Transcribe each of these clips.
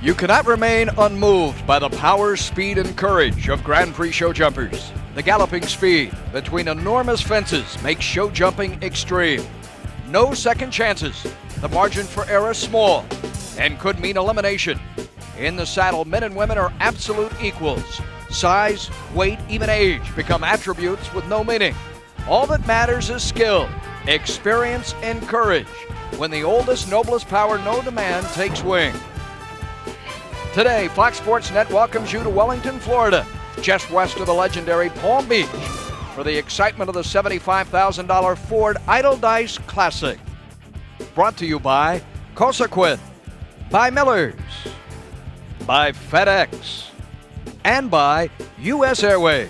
You cannot remain unmoved by the power, speed, and courage of Grand Prix show jumpers. The galloping speed between enormous fences makes show jumping extreme. No second chances. The margin for error small and could mean elimination. In the saddle, men and women are absolute equals. Size, weight, even age become attributes with no meaning. All that matters is skill, experience, and courage when the oldest, noblest power known to man takes wing. Today, Fox Sports Net welcomes you to Wellington, Florida, just west of the legendary Palm Beach, for the excitement of the $75,000 Ford Idle Dice Classic. Brought to you by Cosequin, by Miller's, by FedEx, and by U.S. Airways.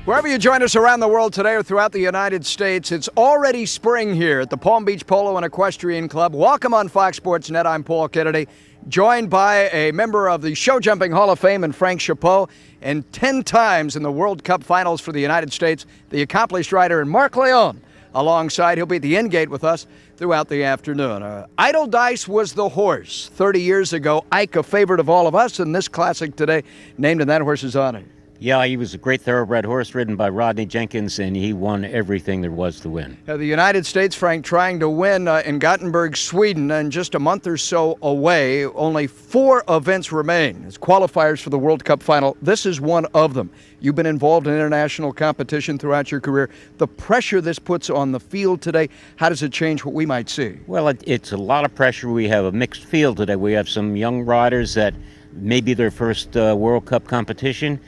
Wherever you join us around the world today or throughout the United States, it's already spring here at the Palm Beach Polo and Equestrian Club. Welcome on Fox Sports Net. I'm Paul Kennedy, joined by a member of the Show Jumping Hall of Fame and Frank Chapeau, and 10 times in the World Cup finals for the United States, the accomplished rider, and Mark Leon alongside. He'll be at the end gate with us throughout the afternoon. Idle Dice was the horse 30 years ago. Ike, a favorite of all of us, and this classic today named in that horse's honor. Yeah, he was a great thoroughbred horse ridden by Rodney Jenkins, and he won everything there was to win. The United States, Frank, trying to win in Gothenburg, Sweden, and just a month or so away. Only 4 events remain as qualifiers for the World Cup final. This is one of them. You've been involved in international competition throughout your career. The pressure this puts on the field today, how does it change what we might see? Well, it's a lot of pressure. We have a mixed field today. We have some young riders that may be their first World Cup competition.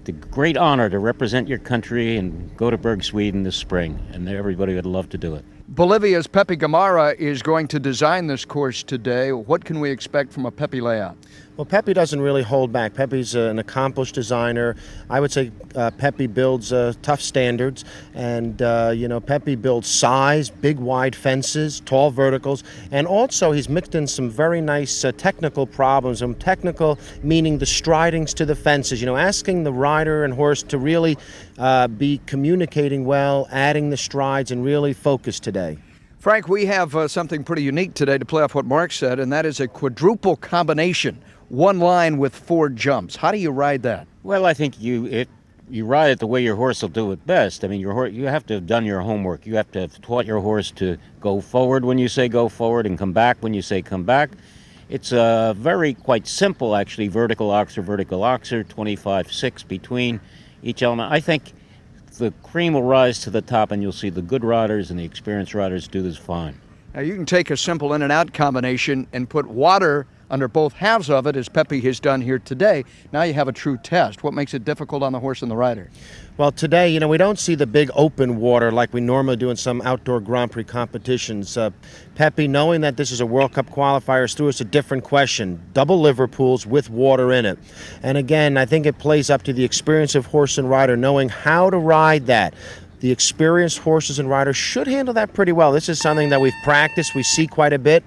The great honor to represent your country and go to Berg, Sweden this spring, and everybody would love to do it. Bolivia's Pepe Gamarra is going to design this course today. What can we expect from a Pepe layout? Well, Pepe doesn't really hold back. Pepe's an accomplished designer. I would say Pepe builds tough standards, and Pepe builds size, big wide fences, tall verticals, and also he's mixed in some very nice technical problems. And technical meaning the stridings to the fences. Asking the rider and horse to really be communicating well, adding the strides, and really focus today. Frank, we have something pretty unique today to play off what Mark said, and that is a quadruple combination. One line with 4 jumps. How do you ride that? Well, I think you ride it the way your horse will do it best. I mean, you have to have done your homework. You have to have taught your horse to go forward when you say go forward and come back when you say come back. It's quite simple, actually, vertical oxer, 25-6 between each element. I think the cream will rise to the top, and you'll see the good riders and the experienced riders do this fine. Now, you can take a simple in and out combination and put water under both halves of it, as Pepe has done here today. Now you have a true test. What makes it difficult on the horse and the rider? Well, today, we don't see the big open water like we normally do in some outdoor Grand Prix competitions. Pepe, knowing that this is a World Cup qualifier, threw us a different question. Double liver pools with water in it. And again, I think it plays up to the experience of horse and rider, knowing how to ride that. The experienced horses and riders should handle that pretty well. This is something that we've practiced, we see quite a bit.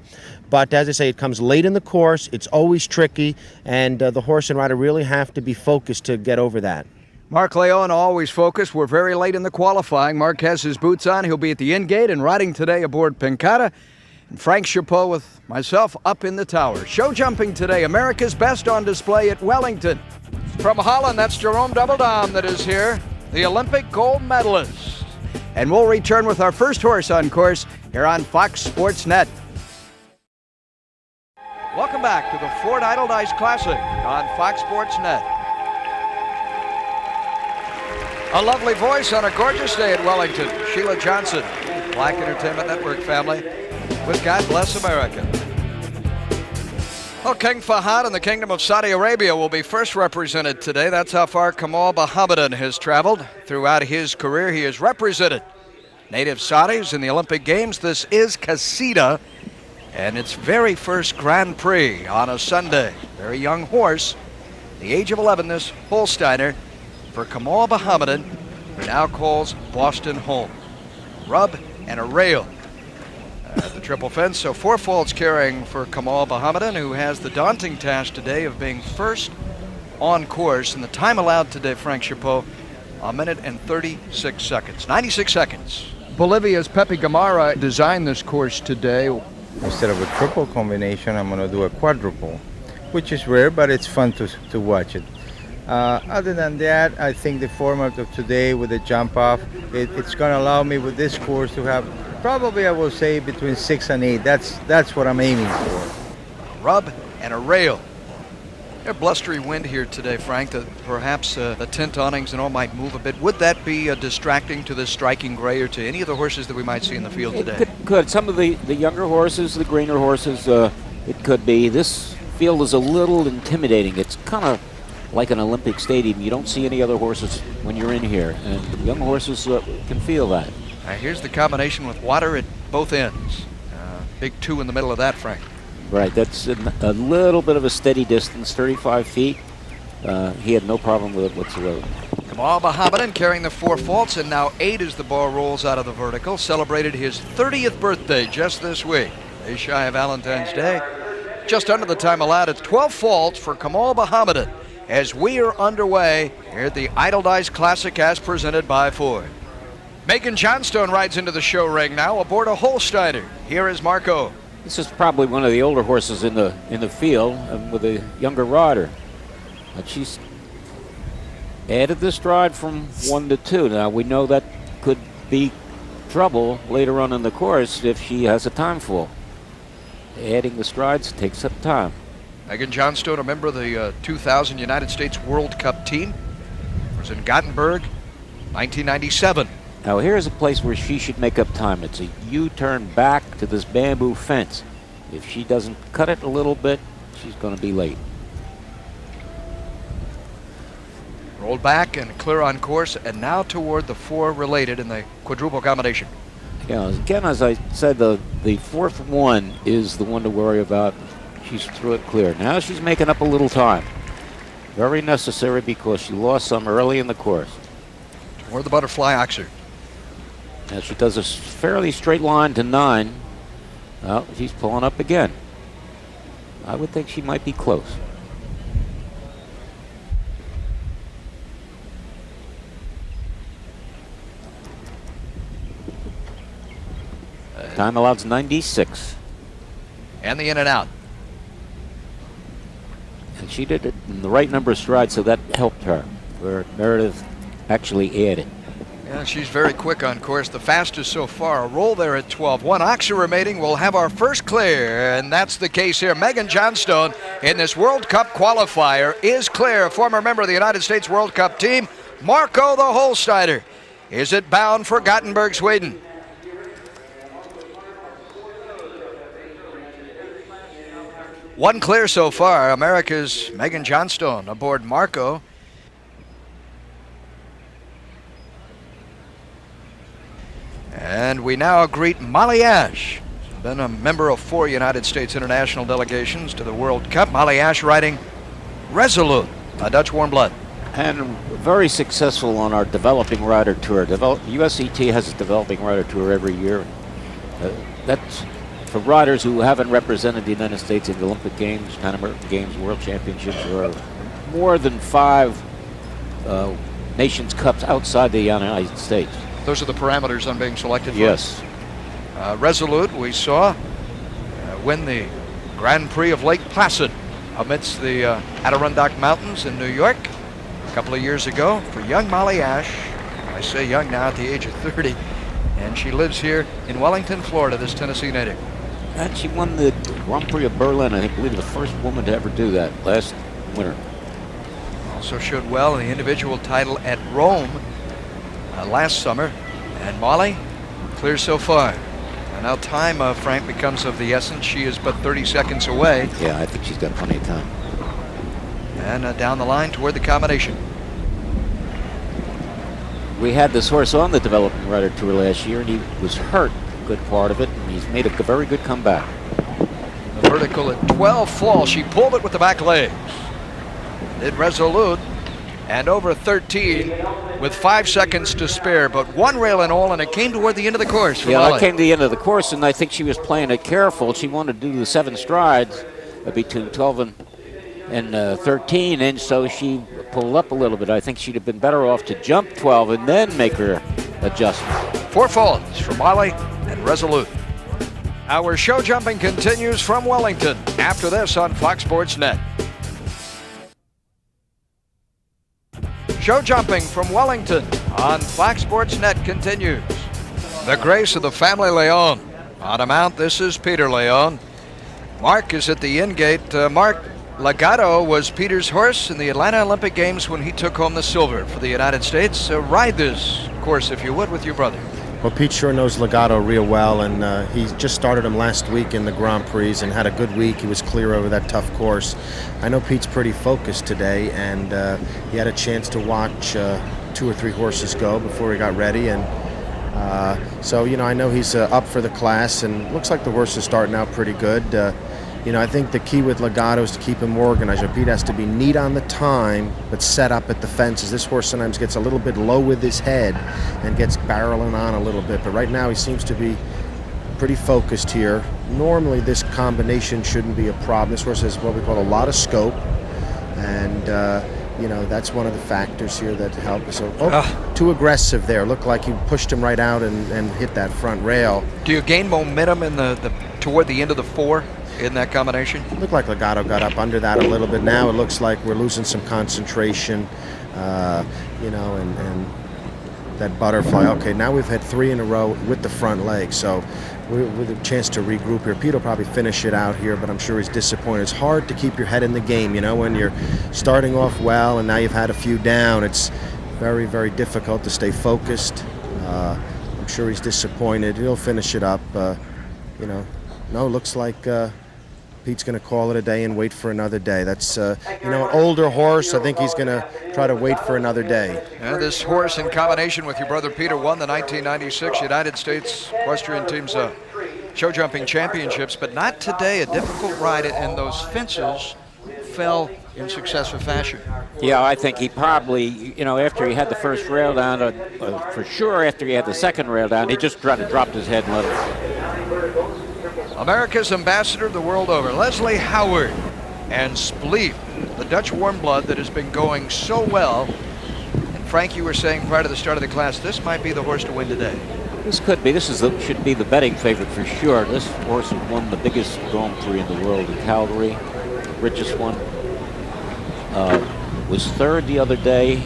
But as I say, it comes late in the course, it's always tricky, and the horse and rider really have to be focused to get over that. Mark Leon, always focused. We're very late in the qualifying. Mark has his boots on. He'll be at the end gate and riding today aboard Pincata. And Frank Chapeau with myself up in the tower. Show jumping today, America's best on display at Wellington. From Holland, that's Jerome Doubledom that is here, the Olympic gold medalist. And we'll return with our first horse on course here on Fox Sports Net. Welcome back to the Ford Idle Dice Classic on Fox Sports Net. A lovely voice on a gorgeous day at Wellington. Sheila Johnson, Black Entertainment Network family, with God Bless America. Well, King Fahad in the Kingdom of Saudi Arabia will be first represented today. That's how far Kamal Mohammedan has traveled. Throughout his career, he has represented native Saudis in the Olympic Games. This is Qasida, and its very first Grand Prix on a Sunday. Very young horse, the age of 11, this Holsteiner, for Kamal Mohammedan, who now calls Boston home. Rub and a rail at the triple fence. So 4 faults carrying for Kamal Mohammedan, who has the daunting task today of being first on course. And the time allowed today, Frank Chapeau, 1 minute and 36 seconds. 96 seconds. Bolivia's Pepe Gamarra designed this course today. Instead of a triple combination, I'm going to do a quadruple, which is rare, but it's fun to watch it. Other than that, I think the format of today with the jump off, it's going to allow me with this course to have probably, I will say, between 6 and 8. That's what I'm aiming for. Rub and a rail. A blustery wind here today, Frank. Perhaps the tint awnings and all might move a bit. Would that be distracting to the striking gray or to any of the horses that we might see in the field today? It could. Some of the younger horses, the greener horses, it could be. This field is a little intimidating. It's kind of like an Olympic stadium. You don't see any other horses when you're in here, and the young horses can feel that. Here's the combination with water at both ends. Big 2 in the middle of that, Frank. Right, that's a little bit of a steady distance, 35 feet. He had no problem with it whatsoever. Kamal Mohammedan carrying the 4 faults, and now 8 as the ball rolls out of the vertical. Celebrated his 30th birthday just this week. Day shy of Valentine's Day. Just under the time allowed. It's 12 faults for Kamal Mohammedan as we are underway here at the Idle Classic as presented by Ford. Megan Johnstone rides into the show ring now aboard a Holsteiner. Here is Marco. This is probably one of the older horses in the field with a younger rider. But she's added the stride from 1 to 2. Now we know that could be trouble later on in the course if she has a time fall. Adding the strides takes up time. Megan Johnstone, a member of the 2000 United States World Cup team, was in Gothenburg, 1997. Now here's a place where she should make up time. It's a U-turn back to this bamboo fence. If she doesn't cut it a little bit, she's going to be late. Rolled back and clear on course, and now toward the 4 related in the quadruple combination. Yeah, again, as I said, the fourth one is the one to worry about. She's through it clear. Now she's making up a little time. Very necessary because she lost some early in the course. Toward the butterfly oxer. Now she does a fairly straight line to 9. Well, she's pulling up again. I would think she might be close. Time allowed's 96. And the in and out. And she did it in the right number of strides, so that helped her, where Meredith actually added. Yeah, she's very quick on course. The fastest so far. A roll there at 12. 1 oxer remaining. We'll have our first clear, and that's the case here. Megan Johnstone in this World Cup qualifier is clear. Former member of the United States World Cup team, Marco the Holsteiner. Is it bound for Gothenburg, Sweden? One clear so far. America's Megan Johnstone aboard Marco. And we now greet Molly Ash. She's been a member of 4 United States international delegations to the World Cup. Molly Ash riding Resolute, a Dutch warm blood. And very successful on our developing rider tour. USET has a developing rider tour every year. That's for riders who haven't represented the United States in the Olympic Games, Pan American Games, World Championships, or more than 5 Nations Cups outside the United States. Those are the parameters on being selected for? Yes. Resolute, we saw win the Grand Prix of Lake Placid amidst the Adirondack Mountains in New York a couple of years ago for young Molly Ash. I say young now at the age of 30. And she lives here in Wellington, Florida, this Tennessee native. And she won the Grand Prix of Berlin, I believe the first woman to ever do that last winter. Also showed well in the individual title at Rome last summer. And Molly, clear so far. And now time, Frank, becomes of the essence. She is but 30 seconds away. Yeah, I think she's got plenty of time. And down the line toward the combination. We had this horse on the developing rider tour last year, and he was hurt a good part of it, and he's made a very good comeback. The vertical at 12 fall. She pulled it with the back legs. Did Resolute, and over 13 with 5 seconds to spare, but 1 rail in all, and it came toward the end of the course for Molly. Yeah, it came to the end of the course, and I think she was playing it careful. She wanted to do the 7 strides between 12 and 13, and so she pulled up a little bit. I think she'd have been better off to jump 12 and then make her adjustment. 4 faults for Molly and Resolute. Our show jumping continues from Wellington after this on Fox Sports Net. Show jumping from Wellington on Fox Sports Net continues. The grace of the family Leon. On a mount, this is Peter Leon. Mark is at the in gate. Mark, Legato was Peter's horse in the Atlanta Olympic Games when he took home the silver for the United States. Ride this course, if you would, with your brother. Well, Pete sure knows Legato real well, and he just started him last week in the Grand Prix and had a good week. He was clear over that tough course. I know Pete's pretty focused today, and he had a chance to watch 2 or 3 horses go before he got ready, and so, I know he's up for the class, and looks like the horse is starting out pretty good. I think the key with Legato is to keep him organized. Pete has to be neat on the time, but set up at the fences. This horse sometimes gets a little bit low with his head and gets barreling on a little bit. But right now he seems to be pretty focused here. Normally this combination shouldn't be a problem. This horse has what we call a lot of scope, and that's one of the factors here that help. So, too aggressive there. Looked like he pushed him right out and hit that front rail. Do you gain momentum in the toward the end of the 4? In that combination? It looked like Legato got up under that a little bit. Now it looks like we're losing some concentration, and that butterfly. Okay, now we've had 3 in a row with the front leg, so with a chance to regroup here. Pete will probably finish it out here, but I'm sure he's disappointed. It's hard to keep your head in the game, when you're starting off well and now you've had a few down. It's very, very difficult to stay focused. I'm sure he's disappointed. He'll finish it up, No, looks like Pete's going to call it a day and wait for another day. That's, an older horse. I think he's going to try to wait for another day. And this horse, in combination with your brother Peter, won the 1996 United States Equestrian Team's show jumping championships, but not today. A difficult ride, and those fences fell in successive fashion. Yeah, I think he probably, after he had the first rail down, for sure after he had the second rail down, he just dropped his head and let it. America's ambassador the world over, Leslie Howard, and Spleef, the Dutch warm blood that has been going so well. And Frank, you were saying prior to the start of the class, this might be the horse to win today. This could be. Should be the betting favorite for sure. This horse has won the biggest Grand Prix in the world in Calgary, richest one. Was 3rd the other day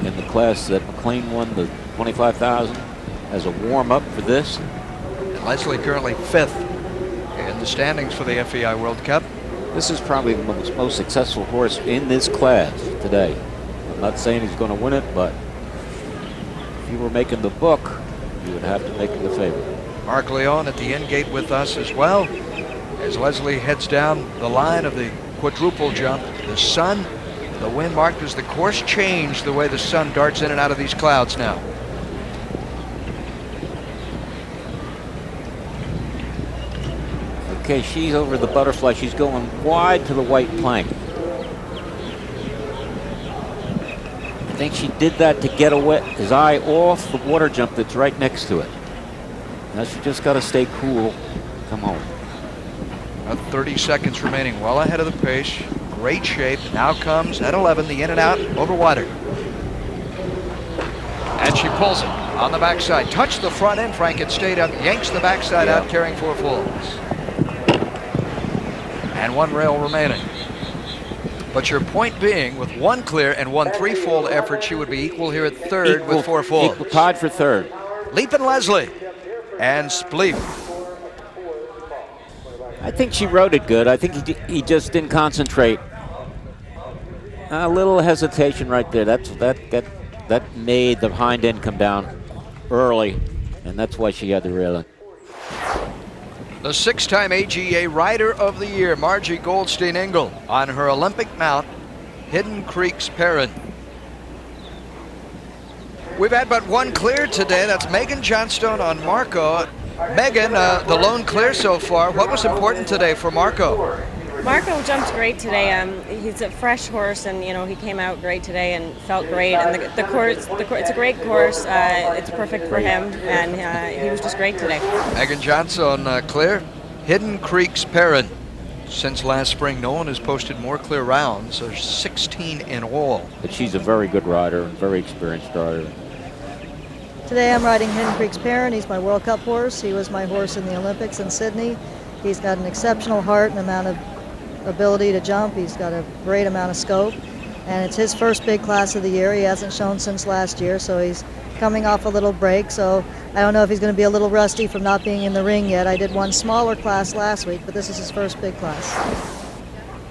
in the class that McLean won, the 25,000, as a warm-up for this. And Leslie currently 5th in the standings for the FEI World Cup. This is probably the most successful horse in this class today. I'm not saying he's going to win it, but if you were making the book, you would have to make him the favorite. Mark Leon at the end gate with us as well, as Leslie heads down the line of the quadruple jump. The sun, the wind marked as the course changed the way the sun darts in and out of these clouds now. Okay, she's over the butterfly. She's going wide to the white plank. I think she did that to get his eye off the water jump that's right next to it. Now she just got to stay cool. Come home. About 30 seconds remaining, well ahead of the pace. Great shape. Now comes at 11, the in and out over water. And she pulls it on the backside. Touched the front end, Frank. It stayed up. Yanks the backside out, carrying 4 fulls. And 1 rail remaining. But your point being, with 1 clear and 1 3-fold effort, she would be equal here at 3rd with 4 fulls. Equal, tied for 3rd. Leap and Leslie and Spleef. I think she rode it good. I think he just didn't concentrate. A little hesitation right there. That made the hind end come down early, and that's why she had to reel it. The 6-time AGA Rider of the Year, Margie Goldstein-Engel, on her Olympic mount, Hidden Creek's Perrin. We've had but 1 clear today. That's Megan Johnstone on Marco. Megan, the lone clear so far. What was important today for Marco? Marco jumped great today. He's a fresh horse, and he came out great today and felt great. And the course, it's a great course. It's perfect for him, and he was just great today. Megan Johnson clear. Hidden Creek's Perrin. Since last spring, no one has posted more clear rounds. There's 16 in all. But she's a very good rider, very experienced rider. Today I'm riding Hidden Creek's Parent. He's my World Cup horse. He was my horse in the Olympics in Sydney. He's got an exceptional heart and amount of ability to jump. He's got a great amount of scope. And it's his first big class of the year. He hasn't shown since last year, so he's coming off a little break. So I don't know if he's going to be a little rusty from not being in the ring yet. I did one smaller class last week, but this is his first big class.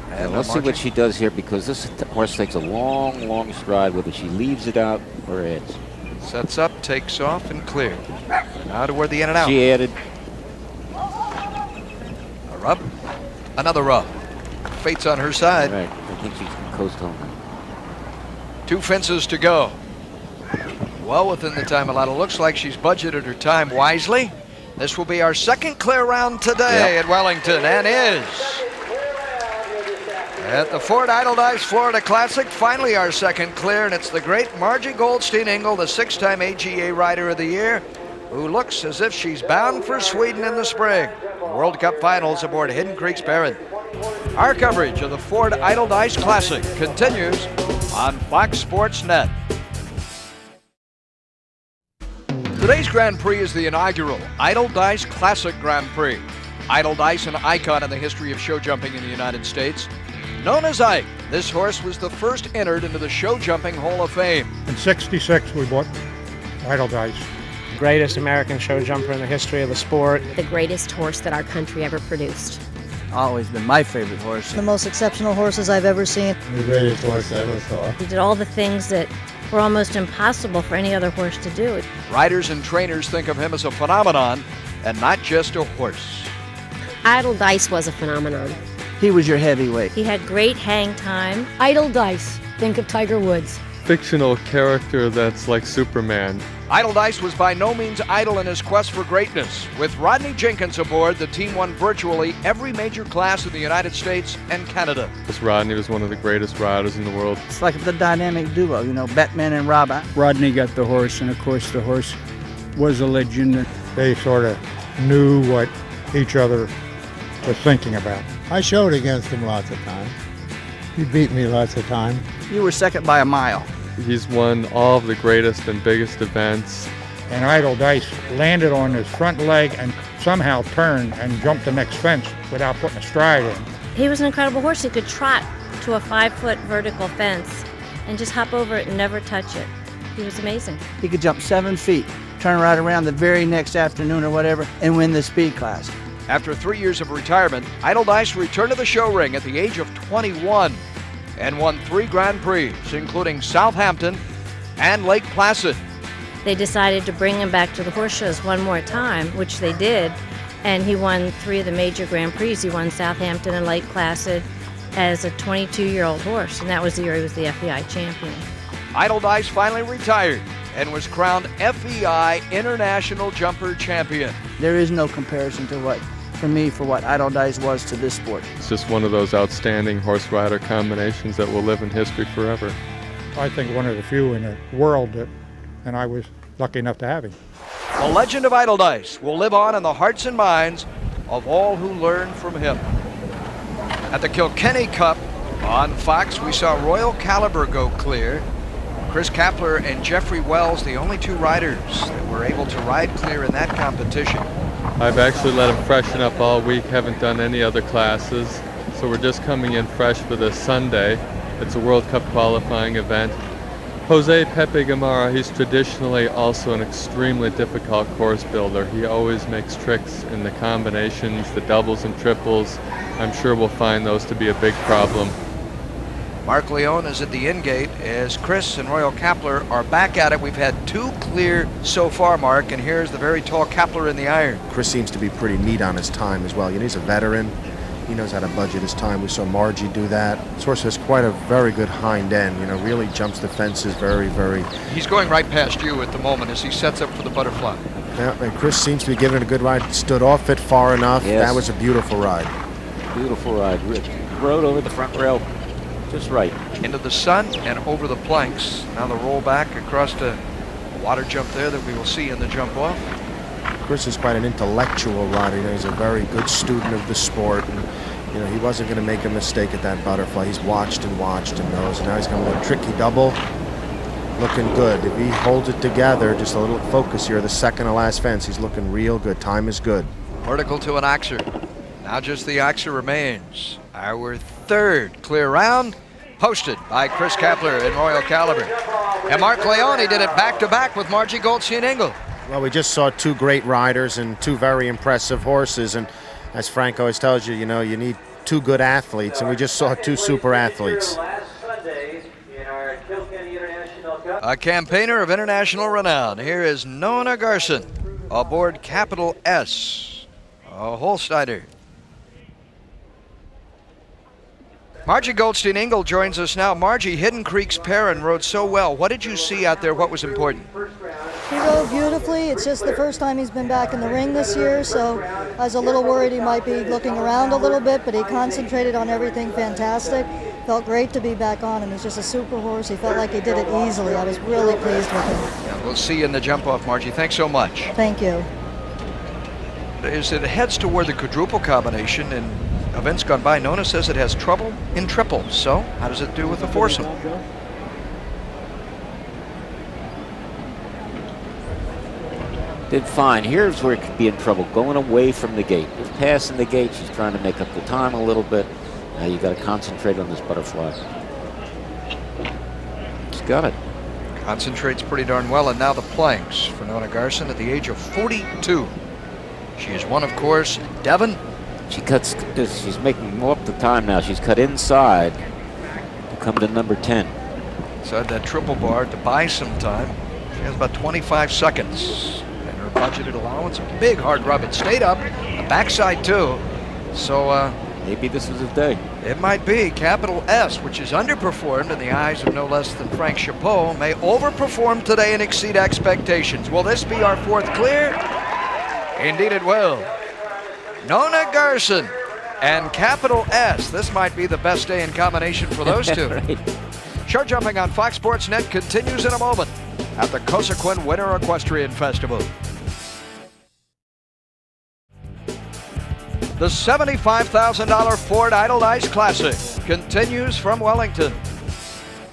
And let's see what she does here, because this horse takes a long, long stride, whether she leaves it out or adds. Sets up, takes off, and clear. Now toward the in and out. She added. A rub. Another rub. Fate's on her side. Right. I think she can coast home. 2 fences to go. Well within the time allotted. Looks like she's budgeted her time wisely. This will be our second clear round today at Wellington, and is at the Ford Idledice Florida Classic. Finally our second clear, and it's the great Margie Goldstein-Engel, the 6-time AGA Rider of the Year, who looks as if she's bound for Sweden in the spring. World Cup finals aboard Hidden Creek's Parent. Our coverage of the Ford Idledice Classic continues on Fox Sports Net. Today's Grand Prix is the inaugural Idledice Classic Grand Prix. Idledice, an icon in the history of show jumping in the United States. Known as Ike, this horse was the first entered into the Show Jumping Hall of Fame. In '66, we bought Idledice. Greatest American show jumper in the history of the sport. The greatest horse that our country ever produced. Always been my favorite horse. The most exceptional horses I've ever seen. The greatest horse I ever saw. He did all the things that were almost impossible for any other horse to do. Riders and trainers think of him as a phenomenon and not just a horse. Idledice was a phenomenon. He was your heavyweight. He had great hang time. Idledice, think of Tiger Woods. Fictional character that's like Superman. Idledice was by no means idle in his quest for greatness. With Rodney Jenkins aboard, the team won virtually every major class in the United States and Canada. Rodney was one of the greatest riders in the world. It's like the dynamic duo, you know, Batman and Robin. Rodney got the horse, and of course the horse was a legend. They sort of knew what each other was thinking about. I showed against him lots of times. He beat me lots of times. You were second by a mile. He's won all of the greatest and biggest events. And Idledice landed on his front leg and somehow turned and jumped the next fence without putting a stride in. He was an incredible horse. He could trot to a 5-foot vertical fence and just hop over it and never touch it. He was amazing. He could jump 7 feet, turn right around the very next afternoon or whatever, and win the speed class. After 3 years of retirement, Idledice returned to the show ring at the age of 21 and won 3 Grand Prix, including Southampton and Lake Placid. They decided to bring him back to the horse shows one more time, which they did, and he won 3 of the major Grand Prix. He won Southampton and Lake Placid as a 22-year-old horse, and that was the year he was the FEI champion. Idledice finally retired and was crowned FEI International Jumper Champion. There is no comparison to what Idledice was to this sport. It's just one of those outstanding horse-rider combinations that will live in history forever. I think one of the few in the world that, and I was lucky enough to have him. The legend of Idledice will live on in the hearts and minds of all who learn from him. At the Kilkenny Cup on Fox, we saw Royal Caliber go clear. Chris Kapler and Jeffrey Wells, the only 2 riders that were able to ride clear in that competition. I've actually let him freshen up all week, haven't done any other classes, so we're just coming in fresh for this Sunday. It's a World Cup qualifying event. Jose Pepe Gamara, he's traditionally also an extremely difficult course builder. He always makes tricks in the combinations, the doubles and triples. I'm sure we'll find those to be a big problem. Mark Leone is at the in-gate as Chris and Royal Kapler are back at it. We've had 2 clear so far, Mark, and here's the very tall Kapler in the iron. Chris seems to be pretty neat on his time as well. You know, he's a veteran. He knows how to budget his time. We saw Margie do that. This horse has quite a very good hind end. You know, really jumps the fences very, very... He's going right past you at the moment as he sets up for the butterfly. Yeah, and Chris seems to be giving it a good ride. Stood off it far enough. Yes. That was a beautiful ride. Beautiful ride. Rode over the front rail just right. Into the sun and over the planks. Now the roll back across the water jump there that we will see in the jump off. Chris is quite an intellectual rider. You know, he's a very good student of the sport. And, you know, he wasn't going to make a mistake at that butterfly. He's watched and watched and knows. And now he's going to a tricky double. looking good. If he holds it together, just a little focus here, the second to last fence, he's looking real good. Time is good. Vertical to an oxer. Now just the oxer remains. Our third clear round, posted by Chris Kapler in Royal Caliber. And Mark Leone did it back-to-back with Margie Goldstein-Ingle. Well, we just saw two great riders and two very impressive horses. And as Frank always tells you, you know, you need two good athletes. And we just saw two super athletes. A campaigner of international renown. Here is Nona Garson aboard Capital S, a Holsteiner. Margie Goldstein-Ingle joins us now. Margie, Hidden Creek's Perrin rode so well. What did you see out there? What was important? He rode beautifully. It's just the first time he's been back in the ring this year, so I was a little worried he might be looking around a little bit, but he concentrated on everything fantastic. Felt great to be back on him. He's just a super horse. He felt like he did it easily. I was really pleased with him. Yeah, we'll see you in the jump-off, Margie. Thanks so much. Thank you. As it heads toward the quadruple combination in events gone by, Nona says it has trouble in triples. So how does it do with the foursome? Did fine. Here's where it could be in trouble, going away from the gate. With passing the gate, she's trying to make up the time a little bit. Now you got to concentrate on this butterfly. She's got it. Concentrates pretty darn well, and now the planks for Nona Garson at the age of 42. She has won, of course, Devon. She's making more up the time now. She's cut inside to come to number 10. Inside that triple bar to buy some time. She has about 25 seconds. And her budgeted allowance, a big hard rub. It stayed up, the backside too. So maybe this is a day. It might be. Capital S, which is underperformed in the eyes of no less than Frank Chapeau, may overperform today and exceed expectations. Will this be our fourth clear? Indeed it will. Nona Garson and Capital S. This might be the best day in combination for those two. Right. Show jumping on Fox Sports Net continues in a moment at the Cosequin Winter Equestrian Festival. The $75,000 Ford Idolize Classic continues from Wellington.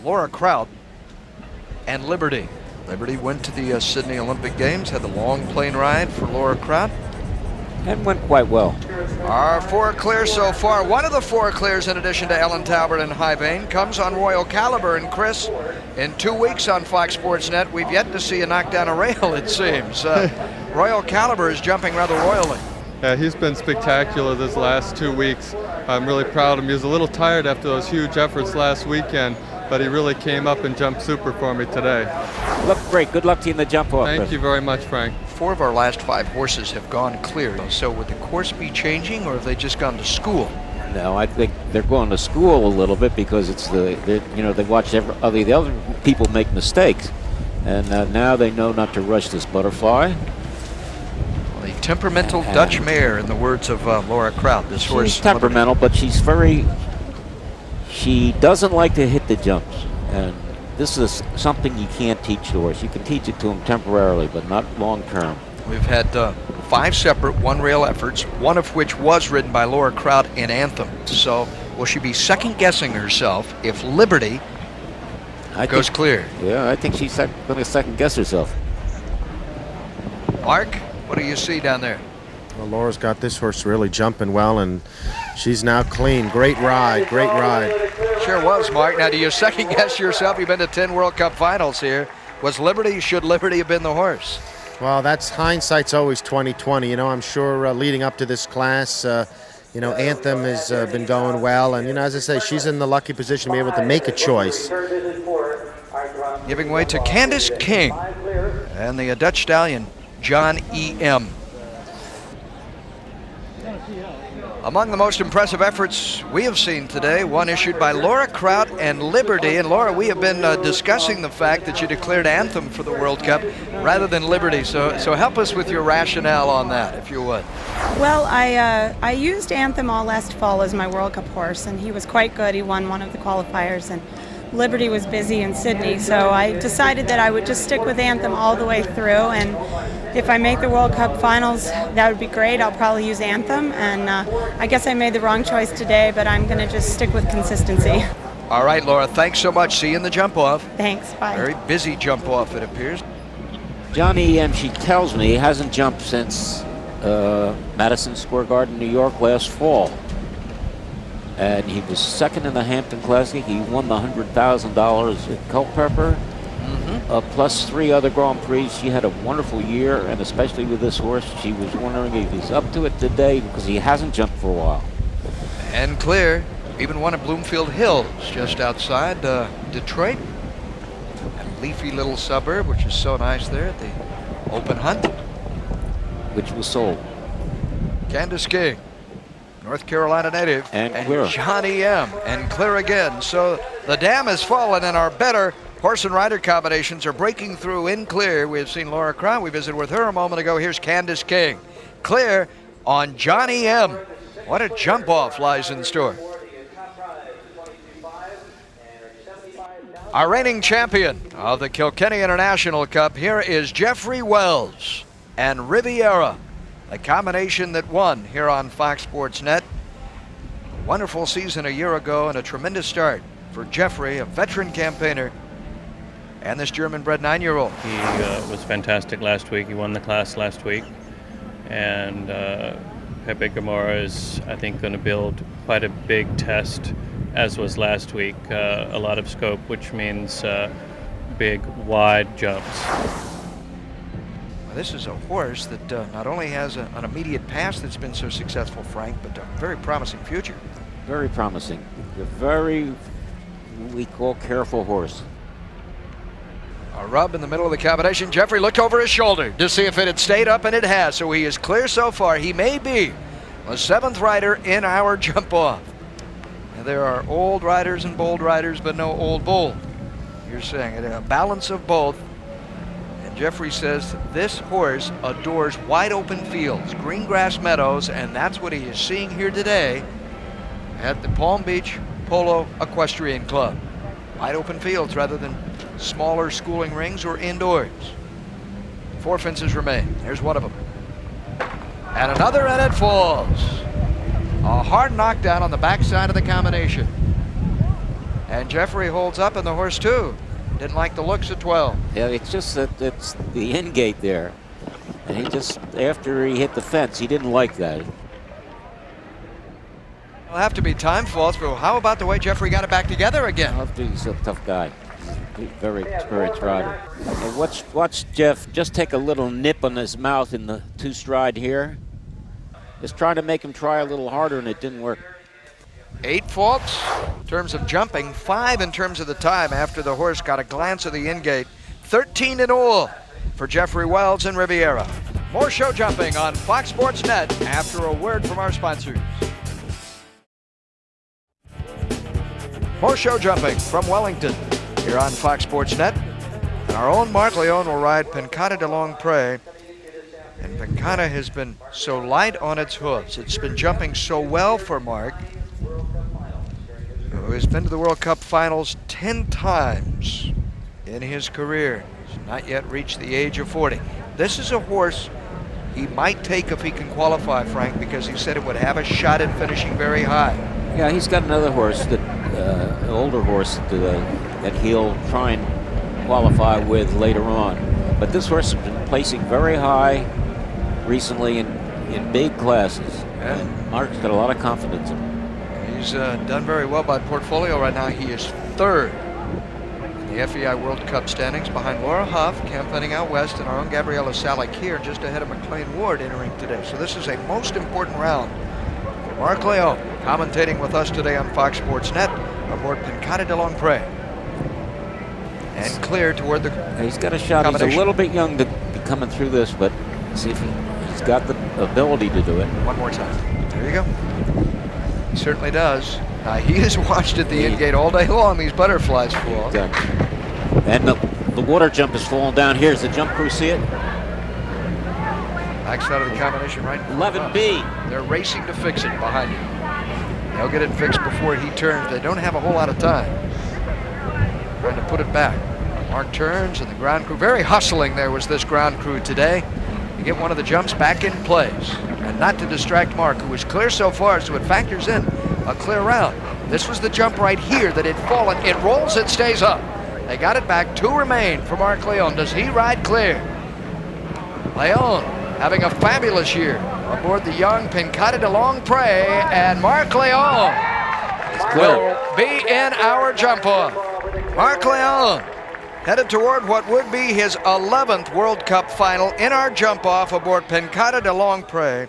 Laura Kraut and Liberty. Liberty went to the Sydney Olympic Games, had the long plane ride for Laura Kraut. And went quite well. Our four clears so far. One of the four clears, in addition to Ellen Talbert and High Vane, comes on Royal Caliber. And Chris, in 2 weeks on Fox Sports Net, we've yet to see you knock down a rail, it seems. Royal Caliber is jumping rather royally. Yeah, he's been spectacular this last 2 weeks. I'm really proud of him. He was a little tired after those huge efforts last weekend, but he really came up and jumped super for me today. Looked great. Good luck to you in the jump off. Thank you very much, Frank. 4 of our last 5 horses have gone clear. So would the course be changing, or have they just gone to school? No, I think they're going to school a little bit because it's they watch the other people make mistakes, and now they know not to rush this butterfly. The temperamental Dutch mare, in the words of Laura Kraut. This horse. She's temperamental, but she doesn't like to hit the jumps, and this is something you can't teach the horse. You can teach it to him temporarily, but not long term. We've had 5 separate one-rail efforts, one of which was ridden by Laura Kraut in Anthem. So will she be second-guessing herself if Liberty goes clear? Yeah, I think she's going to second-guess herself. Mark, what do you see down there? Well, Laura's got this horse really jumping well, and she's now clean. Great ride, great ride. Sure was, Mark. Now, do you second-guess yourself? You've been to 10 World Cup finals here. Should Liberty have been the horse? Well, that's hindsight's always 20/20. I'm sure leading up to this class, Anthem has been going well. And, as I say, she's in the lucky position to be able to make a choice. Giving way to Candace King and the Dutch stallion, John E.M. Among the most impressive efforts we have seen today, one issued by Laura Kraut and Liberty. And Laura, we have been discussing the fact that you declared Anthem for the World Cup rather than Liberty. So help us with your rationale on that, if you would. Well, I used Anthem all last fall as my World Cup horse, and he was quite good. He won one of the qualifiers, and Liberty was busy in Sydney, so I decided that I would just stick with Anthem all the way through, and if I make the World Cup finals, that would be great. I'll probably use Anthem, and I guess I made the wrong choice today, but I'm going to just stick with consistency. All right, Laura, thanks so much. See you in the jump off. Thanks, bye. Very busy jump off, it appears. Johnny M., she tells me, he hasn't jumped since Madison Square Garden, New York last fall. And he was second in the Hampton Classic. He won the $100,000 at Culpeper, plus 3 other Grand Prix. She had a wonderful year, and especially with this horse, she was wondering if he's up to it today because he hasn't jumped for a while. And clear. Even won at Bloomfield Hills, just outside Detroit. A leafy little suburb, which is so nice there at the open hunt. Which was sold. Candace King, North Carolina native. And clear. Johnny M. And clear again. So the dam has fallen, and our better horse and rider combinations are breaking through in clear. We've seen Laura Crown. We visited with her a moment ago. Here's Candace King. Clear on Johnny M. What a jump off lies in store. Our reigning champion of the Kilkenny International Cup, here is Jeffrey Wells and Riviera, a combination that won here on Fox Sports Net. A wonderful season a year ago and a tremendous start for Jeffrey, a veteran campaigner, and this German-bred 9-year-old. He was fantastic last week. He won the class last week. And Pepe Gamora is, I think, going to build quite a big test, as was last week. A lot of scope, which means big, wide jumps. Well, this is a horse that not only has an immediate past that's been so successful, Frank, but a very promising future. Very promising. A very, we call, careful horse. A rub in the middle of the combination. Jeffrey looked over his shoulder to see if it had stayed up, and it has. So he is clear so far. He may be the 7th rider in our jump off. And there are old riders and bold riders, but no old bull. You're saying it, a balance of both. And Jeffrey says this horse adores wide open fields, green grass meadows, and that's what he is seeing here today at the Palm Beach Polo Equestrian Club. Wide open fields rather than smaller schooling rings or indoors. 4 fences remain. There's one of them. And another, and it falls. A hard knockdown on the backside of the combination. And Jeffrey holds up, and the horse too. Didn't like the looks at 12. Yeah, it's just that it's the end gate there. And he just, after he hit the fence, he didn't like that. It'll have to be time faults, but how about the way Jeffrey got it back together again? He's a tough guy. He's a very experienced rider. And watch Jeff just take a little nip on his mouth in the 2-stride here. Just trying to make him try a little harder, and it didn't work. 8 faults in terms of jumping, 5 in terms of the time after the horse got a glance of the in-gate. 13 in all for Jeffrey Wells and Riviera. More show jumping on Fox Sports Net after a word from our sponsors. More show jumping from Wellington here on Fox Sports Net. And our own Mark Leone will ride Pencata de Longpre. And Pencata has been so light on its hooves. It's been jumping so well for Mark, who has been to the World Cup finals 10 times in his career. He's not yet reached the age of 40. This is a horse he might take if he can qualify, Frank, because he said it would have a shot at finishing very high. Yeah, he's got another horse, an older horse that he'll try and qualify with later on. But this horse has been placing very high recently in big classes. Yeah. And Mark's got a lot of confidence in him. He's done very well by portfolio right now. He is 3rd in the FEI World Cup standings behind Laura Huff, campaigning out west, and our own Gabriella Salick here, just ahead of McLean Ward entering today. So this is a most important round for Mark Leone, commentating with us today on Fox Sports Net aboard Pencata de Longpre. And clear toward the He's got a shot. He's a little bit young to be coming through this, but see if he's got the ability to do it. One more time. There you go. He certainly does. He has watched at the in-gate all day long, these butterflies fall. And the water jump is falling down. Here's the jump crew. See it? Backside of the combination right. 11B. They're racing to fix it behind him. They'll get it fixed before he turns. They don't have a whole lot of time. Trying to put it back. Mark turns, and the ground crew, very hustling there was this ground crew today, to get one of the jumps back in place. and not to distract Mark, who was clear so far, so it factors in a clear round. This was the jump right here that had fallen. It rolls, it stays up. They got it back. 2 remain for Mark Leon. Does he ride clear? Leon having a fabulous year aboard the young Pincata de Long Prey, and Mark Leon will be in our jump off. Mark Leon headed toward what would be his 11th World Cup final in our jump off aboard Pincata de Long Prey.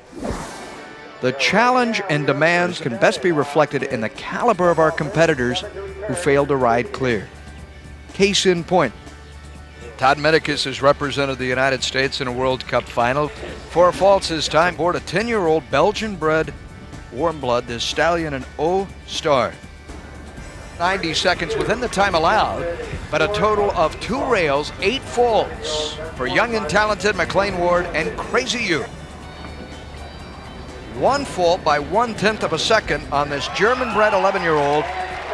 The challenge and demands can best be reflected in the caliber of our competitors who failed to ride clear. Case in point, Todd Medicus has represented the United States in a World Cup final. 4 faults his time aboard a 10-year-old Belgian-bred warm blood, this stallion an O-star. 90 seconds within the time allowed, but a total of 2 rails, 8 faults for young and talented McLean Ward and Crazy You. 1 fault by 1/10 of a second on this German-bred 11-year-old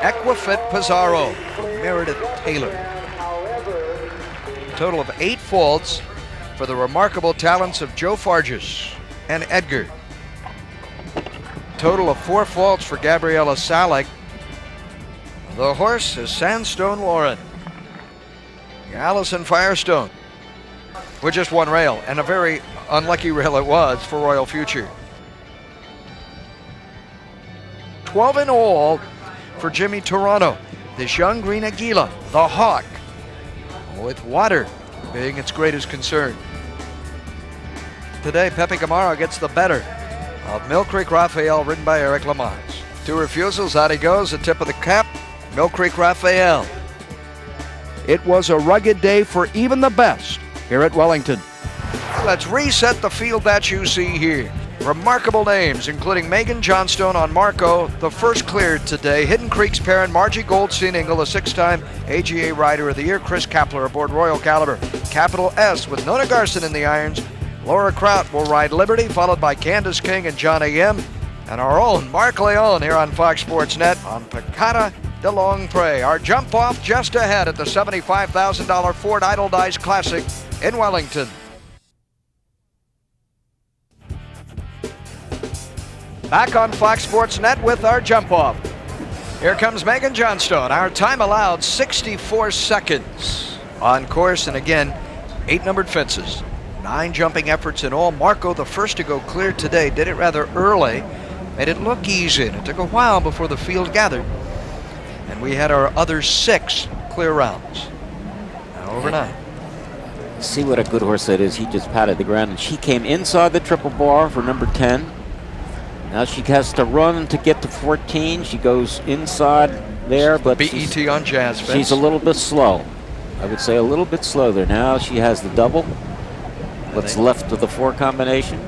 Equifit Pizarro from Meredith Taylor. A total of 8 faults for the remarkable talents of Joe Farges and Edgar. Total of 4 faults for Gabriella Salik. The horse is Sandstone Lauren. Allison Firestone with just 1 rail, and a very unlucky rail it was for Royal Future. 12 in all for Jimmy Toronto, this young Green Aguila, the Hawk, with water being its greatest concern. Today, Pepe Gamaro gets the better of Mill Creek Raphael, ridden by Eric Lamont. 2 refusals, out he goes, the tip of the cap, Mill Creek Raphael. It was a rugged day for even the best here at Wellington. Let's reset the field that you see here. Remarkable names, including Megan Johnstone on Marco, the first cleared today. Hidden Creek's parent, Margie Goldstein-Ingle, a 6-time AGA Rider of the Year. Chris Kapler aboard Royal Caliber. Capital S with Nona Garson in the irons. Laura Kraut will ride Liberty, followed by Candace King and John A.M. And our own Mark Leon here on Fox Sports Net on Pincata de Long Prey. Our jump off just ahead at the $75,000 Ford Idledice Classic in Wellington. Back on Fox Sports Net with our jump off. Here comes Megan Johnstone. Our time allowed 64 seconds on course, and again, 8 numbered fences, 9 jumping efforts in all. Marco, the first to go clear today, did it rather early, made it look easy, and it took a while before the field gathered. And we had our other 6 clear rounds. Now overnight. See what a good horse that is. He just patted the ground, and she came inside the triple bar for number 10. Now she has to run to get to 14. She goes inside there, but BET on Jazz fence. She's a little bit slow. I would say a little bit slow there. Now she has the double. What's left of the 4 combination.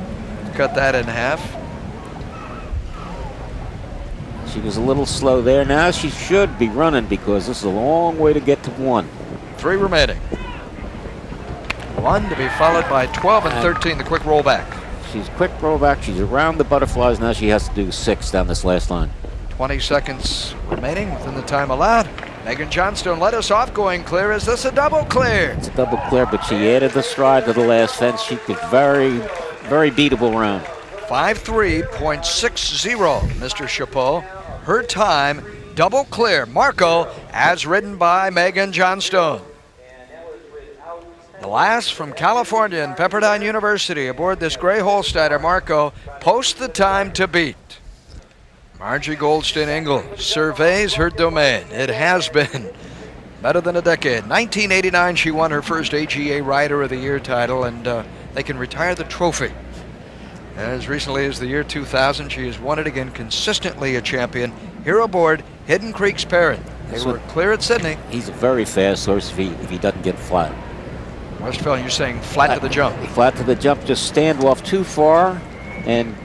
Cut that in half. She was a little slow there. Now she should be running because this is a long way to get to 1. 3 remaining. 1 to be followed by 12 and 13, the quick rollback. She's quick rollback. She's around the butterflies. Now she has to do 6 down this last line. 20 seconds remaining within the time allowed. Megan Johnstone led us off going clear. Is this a double clear? It's a double clear, but she added the stride to the last fence. She could very, very beatable round. 5:3.60, Mr. Chapeau. Her time, double clear. Marco, as ridden by Megan Johnstone. The last from California and Pepperdine University aboard this gray Holsteiner, Marco, posts the time to beat. Margie Goldstein-Ingle surveys her domain. It has been better than a decade. 1989, she won her first AGA Rider of the Year title, and they can retire the trophy. As recently as the year 2000, she has won it again, consistently a champion. Here aboard Hidden Creek's parent. They were clear at Sydney. He's a very fast horse if he doesn't get flat. Westphal, you're saying flat to the jump. Flat to the jump, just stand off too far and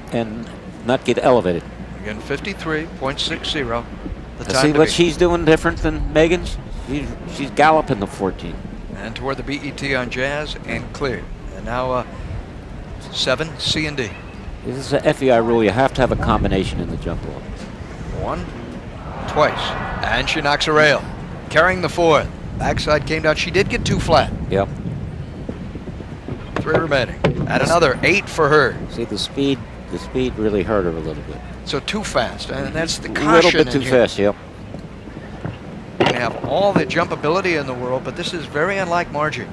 not get elevated. Again, 53.60. The time see to what beat. she's doing different than Megan? She's galloping the 14. And toward the BET on Jazz and clear. And now 7 C and D. This is an FEI rule. You have to have a combination in the jump off. 1, twice, and she knocks a rail, carrying the 4th. Backside came down. She did get 2 flat. Yep. 3 remaining, and another 8 for her. See the speed The speed really hurt her a little bit. So too fast, and that's the A caution little bit in too here. fast, yep. You can have all the jumpability in the world, but this is very unlike Margie.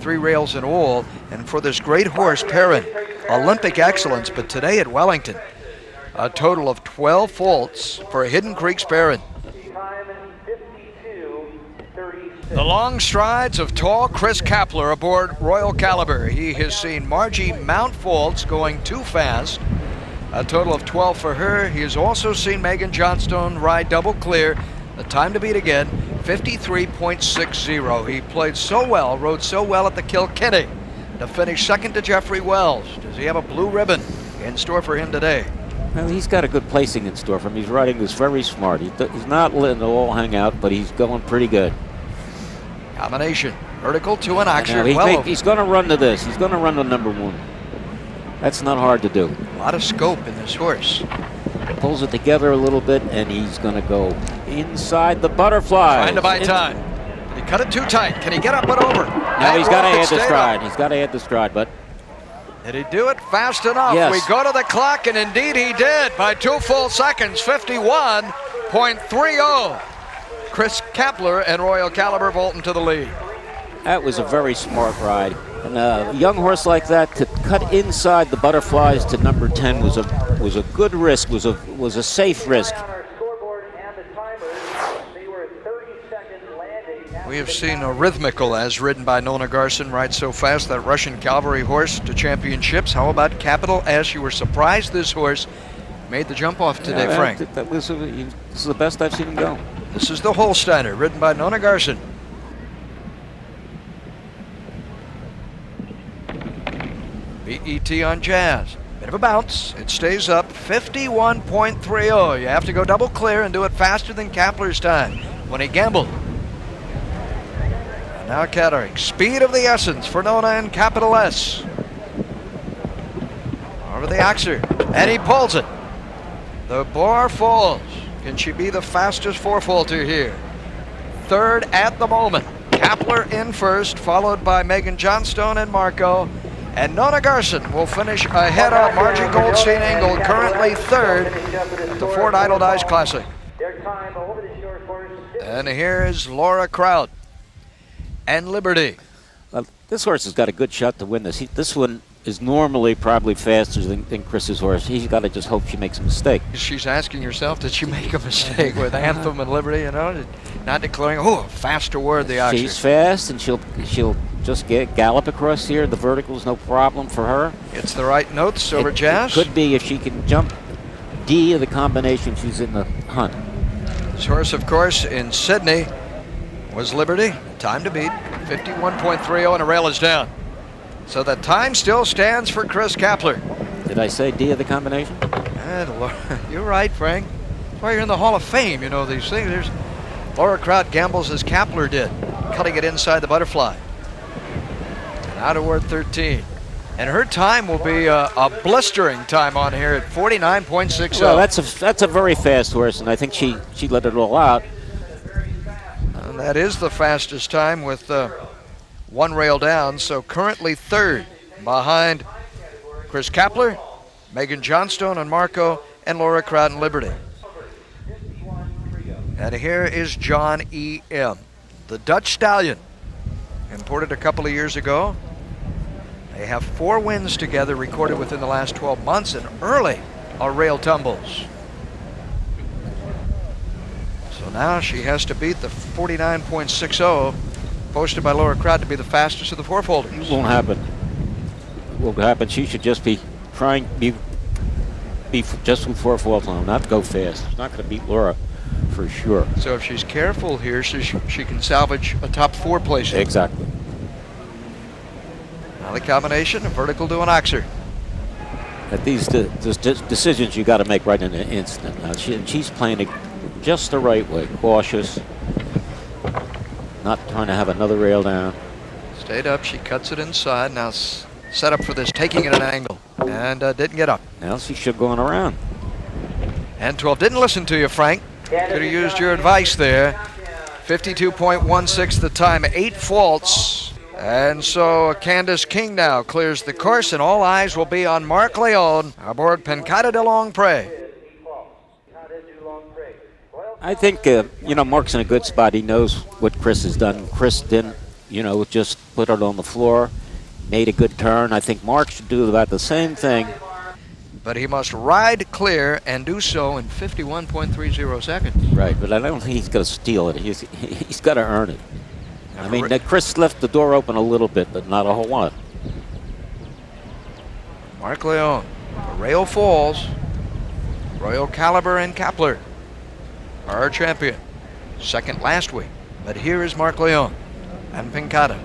3 rails in all, and for this great horse, Perrin, Olympic excellence, but today at Wellington, a total of 12 faults for Hidden Creek's Perrin. The long strides of tall Chris Kapler aboard Royal Caliber. He has seen Margie mount faults going too fast. A total of 12 for her. He has also seen Megan Johnstone ride double clear. The time to beat again, 53.60. He played so well, rode so well at the Kilkenny to finish second to Jeffrey Wells. Does he have a blue ribbon in store for him today? Well, he's got a good placing in store for him. He's riding this very smart. He's not letting it all hang out, but he's going pretty good. Combination, vertical to an oxer. He's going to run to this. He's going to run to number 1. That's not hard to do. A lot of scope in this horse. Pulls it together a little bit, and he's going to go inside the butterfly. Trying to buy time. Did he cut it too tight? Can he get up and over? Now he's got to add the stride. He's got to add the stride, but... Did he do it fast enough? Yes. We go to the clock, and indeed he did by 2 full seconds, 51.30. Chris Kapler and Royal Caliber vaulting to the lead. That was a very smart ride. And a young horse like that to cut inside the butterflies to number 10 was a good risk, was a safe risk. We have seen a rhythmical as ridden by Nona Garson ride so fast, that Russian cavalry horse to championships. How about Capital S? You were surprised this horse made the jump off today, Frank. This is the best I've seen him go. This is the Holsteiner, ridden by Nona Garson. BET on Jazz. Bit of a bounce. It stays up, 51.30. You have to go double clear and do it faster than Kapler's time when he gambled. And now Kettering. Speed of the essence for Nona and Capital S. Over the oxer, and he pulls it. The bar falls. Can she be the fastest 4-faulter here? Third at the moment. Kapler in first, followed by Megan Johnstone and Marco. And Nona Garson will finish ahead of Margie Goldstein Engle, currently third at the Ford Idle Dice Classic. And here is Laura Kraut and Liberty. This horse has got a good shot to win this. This one is normally probably faster than Chris's horse. He's got to just hope she makes a mistake. She's asking herself, did she make a mistake with Anthem and Liberty, not declaring, a faster word the oxer. She's fast, and she'll just gallop across here. The vertical's no problem for her. It's the right notes over Jazz. It could be if she can jump D of the combination, she's in the hunt. This horse, of course, in Sydney was Liberty. Time to beat, 51.30, and a rail is down. So the time still stands for Chris Kapler. Did I say D of the combination? You're right, Frank. That's why you're in the Hall of Fame, these things. There's Laura Kraut gambles as Kapler did, cutting it inside the butterfly. And out of word 13. And her time will be a blistering time on here at 49.60. Well, that's a very fast horse, and I think she let it all out. And that is the fastest time with 1 rail down, so currently third behind Chris Kapler, Megan Johnstone and Marco, and Laura Kraut and Liberty. And here is John E.M., the Dutch stallion, imported a couple of years ago. They have 4 wins together recorded within the last 12 months, and early are rail tumbles. So now she has to beat the 49.60 posted by Laura Kraut to be the fastest of the 4-folders. It won't happen. It won't happen. She should just be trying be just with 4 faults on, not go fast. She's not going to beat Laura for sure. So if she's careful here, she can salvage a top 4 placing. Exactly. Now the combination, a vertical to an oxer. At these decisions you got to make right in an instant. Now she's playing it just the right way, cautious, not trying to have another rail down. Stayed up, she cuts it inside. Now set up for this, taking it at an angle, and didn't get up. Now she should go on around. And 12 didn't listen to you, Frank. Could have used your advice there. 52.16 the time, 8 faults And so Candace King now clears the course, and all eyes will be on Mark Leon aboard Pencada de Longpre. I think, Mark's in a good spot. He knows what Chris has done. Chris didn't, just put it on the floor, made a good turn. I think Mark should do about the same thing. But he must ride clear and do so in 51.30 seconds. Right, but I don't think he's going to steal it. He's got to earn it. I mean, Chris left the door open a little bit, but not a whole lot. Mark Leon, Rail Falls, Royal Caliber and Kapler, our champion. Second last week. But here is Mark Leon and Pencada.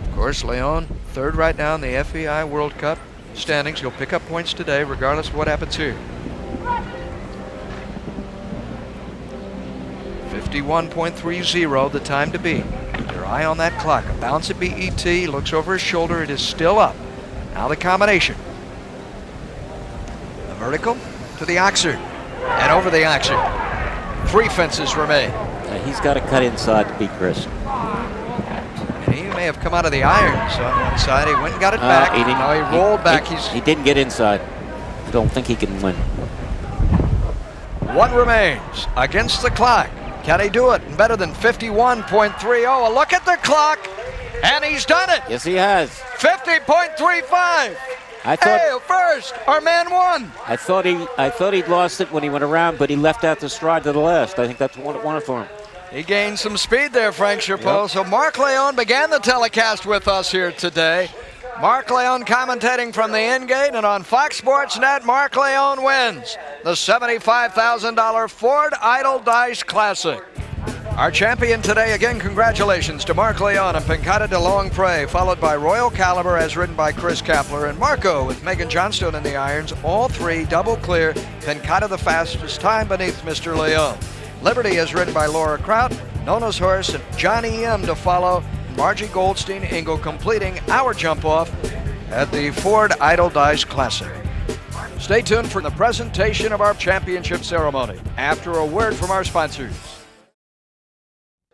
Of course, Leon, third right now in the FEI World Cup standings. He'll pick up points today, regardless of what happens here. 51.30, the time to beat. Your eye on that clock. A bounce at BET, looks over his shoulder. It is still up. Now the combination. The vertical to the oxer. And over the oxer. 3 fences remain. He's got to cut inside to beat Chris. And he may have come out of the irons on one side. He went and got it back. He rolled back. He didn't get inside. I don't think he can win. 1 remains against the clock. Can he do it in better than 51.30? A look at the clock, and he's done it. Yes, he has. 50.35. First, our man won. I thought he'd lost it when he went around, but he left out the stride to the last. I think that's what it wanted for him. He gained some speed there, Frank Chapeau. Yep. So Mark Leon began the telecast with us here today. Mark Leon commentating from the in-gate, and on Fox Sports Net, Mark Leon wins the $75,000 Ford Idle Dice Classic. Our champion today, again, congratulations to Mark Leon and Pencada de Longpre, followed by Royal Caliber, as ridden by Chris Kapler, and Marco with Megan Johnstone in the irons. All 3 double clear. Pencada the fastest time beneath Mr. Leon. Liberty is ridden by Laura Kraut, Nona's horse, and Johnny M to follow. Margie Goldstein Ingle completing our jump off at the Ford Idle Dice Classic. Stay tuned for the presentation of our championship ceremony after a word from our sponsors.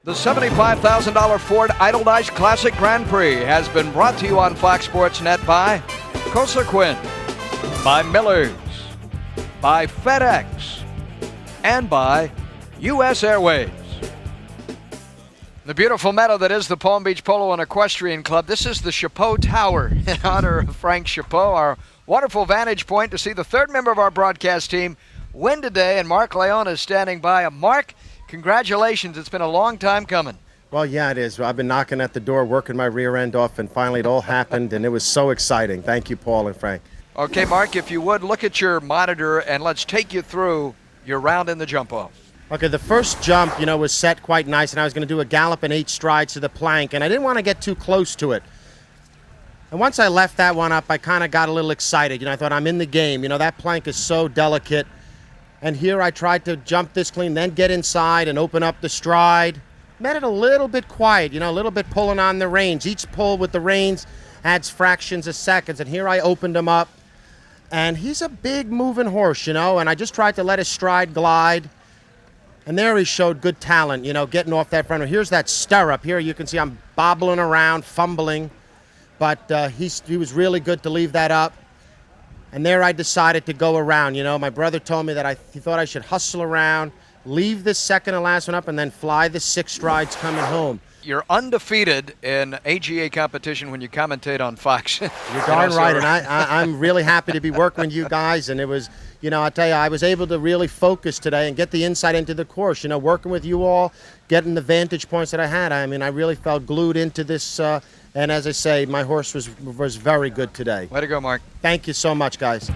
The $75,000 Ford Idle Dice Classic Grand Prix has been brought to you on Fox Sports Net by Cosequin, by Miller's, by FedEx, and by U.S. Airways. The beautiful meadow that is the Palm Beach Polo and Equestrian Club. This is the Chapeau Tower in honor of Frank Chapeau, our wonderful vantage point to see the 3rd member of our broadcast team win today, and Mark Leon is standing by. Mark, congratulations. It's been a long time coming. Well, yeah, it is. I've been knocking at the door, working my rear end off, and finally it all happened, and it was so exciting. Thank you, Paul and Frank. Okay, Mark, if you would, look at your monitor, and let's take you through your round in the jump-off. Okay, the first jump, was set quite nice, and I was going to do a gallop and 8 strides to the plank, and I didn't want to get too close to it. And once I left that one up, I kind of got a little excited. I thought, I'm in the game. That plank is so delicate. And here I tried to jump this clean, then get inside and open up the stride. Made it a little bit quiet, a little bit pulling on the reins. Each pull with the reins adds fractions of seconds, and here I opened him up. And he's a big moving horse, and I just tried to let his stride glide. And there he showed good talent, getting off that front. Here's that stirrup. Here you can see I'm bobbling around, fumbling. But he was really good to leave that up. And there I decided to go around. My brother told me that he thought I should hustle around, leave this second and last one up, and then fly the 6 strides coming home. You're undefeated in AGA competition when you commentate on Fox. You're darn right, and I'm really happy to be working with you guys. And it was, I tell you, I was able to really focus today and get the insight into the course. Working with you all, getting the vantage points that I had. I really felt glued into this. And as I say, my horse was very good today. Way to go, Mark. Thank you so much, guys.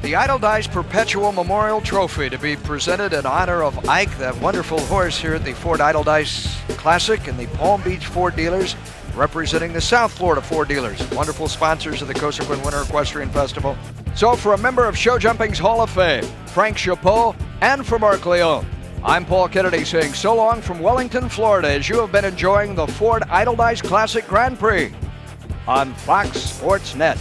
The Idle Dice Perpetual Memorial Trophy to be presented in honor of Ike, that wonderful horse here at the Ford Idle Dice Classic, and the Palm Beach Ford dealers representing the South Florida Ford dealers, wonderful sponsors of the Cosequin Winter Equestrian Festival. So for a member of Show Jumping's Hall of Fame, Frank Chapeau, and for Mark Leon, I'm Paul Kennedy saying so long from Wellington, Florida, as you have been enjoying the Ford Idle Dice Classic Grand Prix on Fox Sports Net.